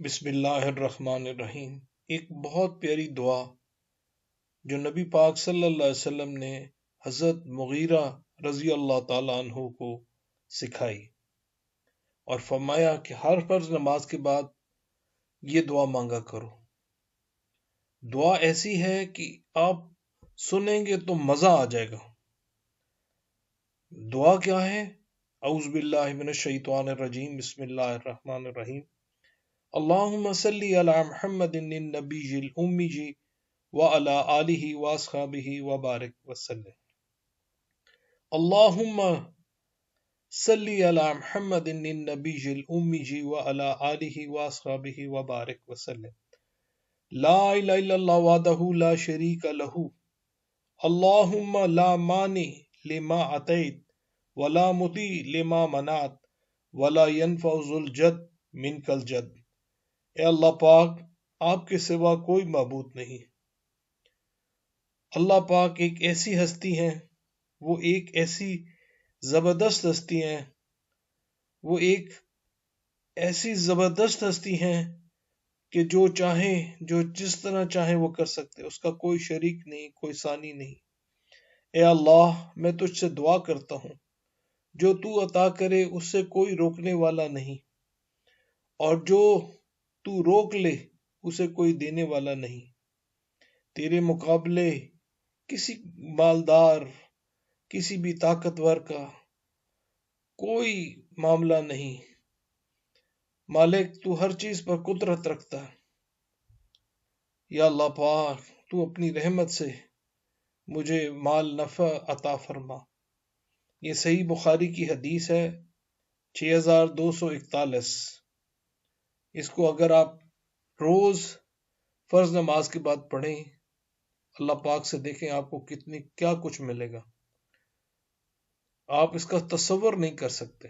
بسم اللہ الرحمن الرحیم۔ ایک بہت پیاری دعا جو نبی پاک صلی اللہ علیہ وسلم نے حضرت مغیرہ رضی اللہ تعالیٰ عنہ کو سکھائی اور فرمایا کہ ہر فرض نماز کے بعد یہ دعا مانگا کرو۔ دعا ایسی ہے کہ آپ سنیں گے تو مزہ آ جائے گا۔ دعا کیا ہے؟ اعوذ باللہ من الشیطان الرجیم، بسم اللہ الرحمن الرحیم۔ اللہم صلی علی محمد النبی الامی وعلی آلہ واصحابہ وبارک وسلم۔ اللہم صلی علی محمد النبی الامی وعلی آلہ واصحابہ وبارک وسلم۔ لا الہ الا اللہ وحدہ لا شریک لہ، اللہم لا مانع لما اعطیت ولا معطی لما منعت ولا ينفع ذو الجد منک الجد۔ اے اللہ پاک، آپ کے سوا کوئی معبود نہیں۔ اللہ پاک ایک ایسی ہستی ہیں، وہ ایک ایسی زبردست ہستی ہیں، وہ ایک ایسی زبردست ہستی ہیں کہ جو چاہیں، جو جس طرح چاہیں وہ کر سکتے، اس کا کوئی شریک نہیں، کوئی ثانی نہیں۔ اے اللہ، میں تجھ سے دعا کرتا ہوں، جو تو عطا کرے اس سے کوئی روکنے والا نہیں، اور جو تو روک لے اسے کوئی دینے والا نہیں۔ تیرے مقابلے کسی مالدار، کسی بھی طاقتور کا کوئی معاملہ نہیں۔ مالک، تو ہر چیز پر قدرت رکھتا ہے۔ یا اللہ پاک، تو اپنی رحمت سے مجھے مال نفع عطا فرما۔ یہ صحیح بخاری کی حدیث ہے 6241۔ اس کو اگر آپ روز فرض نماز کے بعد پڑھیں، اللہ پاک سے دیکھیں آپ کو کیا کچھ ملے گا، آپ اس کا تصور نہیں کر سکتے۔